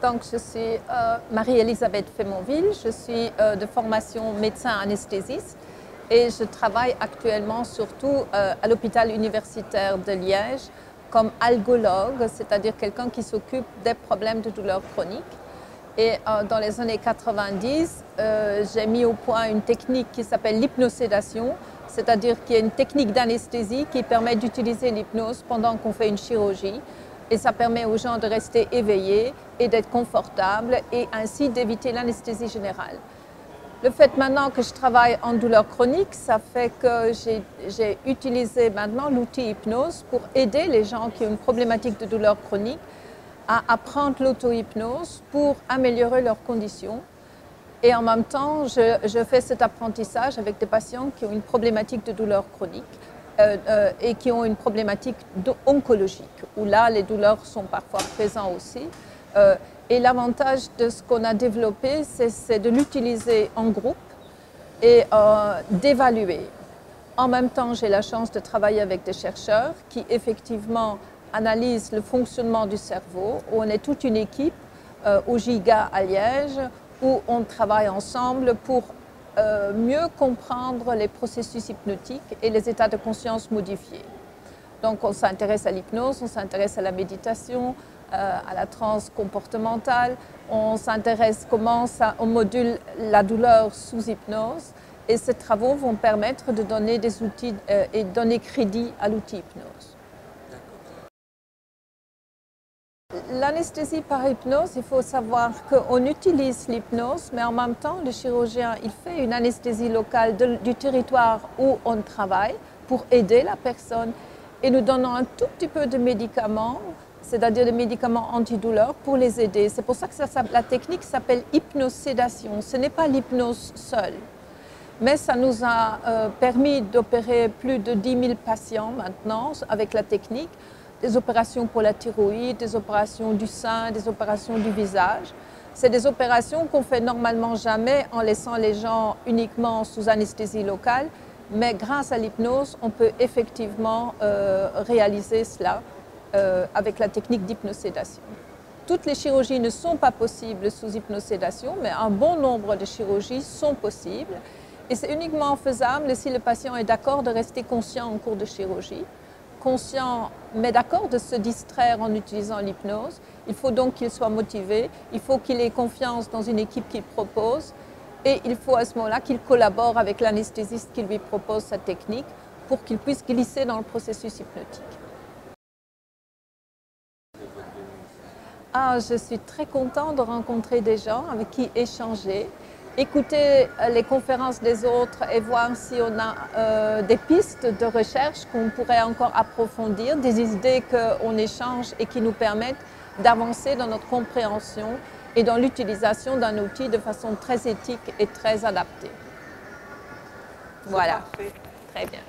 Donc, je suis Marie-Elisabeth Fémonville, je suis de formation médecin anesthésiste et je travaille actuellement surtout à l'hôpital universitaire de Liège comme algologue, c'est-à-dire quelqu'un qui s'occupe des problèmes de douleurs chroniques. Et dans les années 90, j'ai mis au point une technique qui s'appelle l'hypnosédation, c'est-à-dire qu'il y a une technique d'anesthésie qui permet d'utiliser l'hypnose pendant qu'on fait une chirurgie. Et ça permet aux gens de rester éveillés et d'être confortables et ainsi d'éviter l'anesthésie générale. Le fait maintenant que je travaille en douleur chronique, ça fait que j'ai utilisé maintenant l'outil hypnose pour aider les gens qui ont une problématique de douleur chronique à apprendre l'auto-hypnose pour améliorer leurs conditions. Et en même temps, je fais cet apprentissage avec des patients qui ont une problématique de douleur chronique et qui ont une problématique oncologique, où là, les douleurs sont parfois présentes aussi. Et l'avantage de ce qu'on a développé, c'est de l'utiliser en groupe et d'évaluer. En même temps, j'ai la chance de travailler avec des chercheurs qui, effectivement, analysent le fonctionnement du cerveau. On est toute une équipe au GIGA à Liège, où on travaille ensemble pour mieux comprendre les processus hypnotiques et les états de conscience modifiés. Donc on s'intéresse à l'hypnose, on s'intéresse à la méditation, à la transe comportementale, on s'intéresse comment on module la douleur sous hypnose et ces travaux vont permettre de donner des outils et donner crédit à l'outil hypnose. L'anesthésie par hypnose, il faut savoir qu'on utilise l'hypnose, mais en même temps, le chirurgien il fait une anesthésie locale du territoire où on travaille pour aider la personne et nous donnons un tout petit peu de médicaments, c'est-à-dire des médicaments antidouleurs pour les aider. C'est pour ça que la technique s'appelle hypnosédation. Ce n'est pas l'hypnose seule, mais ça nous a permis d'opérer plus de 10 000 patients maintenant avec la technique. Des opérations pour la thyroïde, des opérations du sein, des opérations du visage. C'est des opérations qu'on fait normalement jamais en laissant les gens uniquement sous anesthésie locale, mais grâce à l'hypnose, on peut effectivement réaliser cela avec la technique d'hypnosédation. Toutes les chirurgies ne sont pas possibles sous hypnosédation, mais un bon nombre de chirurgies sont possibles. Et c'est uniquement faisable si le patient est d'accord de rester conscient en cours de chirurgie. Conscient, mais d'accord de se distraire en utilisant l'hypnose. Il faut donc qu'il soit motivé, il faut qu'il ait confiance dans une équipe qu'il propose et il faut à ce moment-là qu'il collabore avec l'anesthésiste qui lui propose sa technique pour qu'il puisse glisser dans le processus hypnotique. Je suis très contente de rencontrer des gens avec qui échanger, écouter les conférences des autres et voir si on a des pistes de recherche qu'on pourrait encore approfondir, des idées qu'on échange et qui nous permettent d'avancer dans notre compréhension et dans l'utilisation d'un outil de façon très éthique et très adaptée. Voilà, très bien.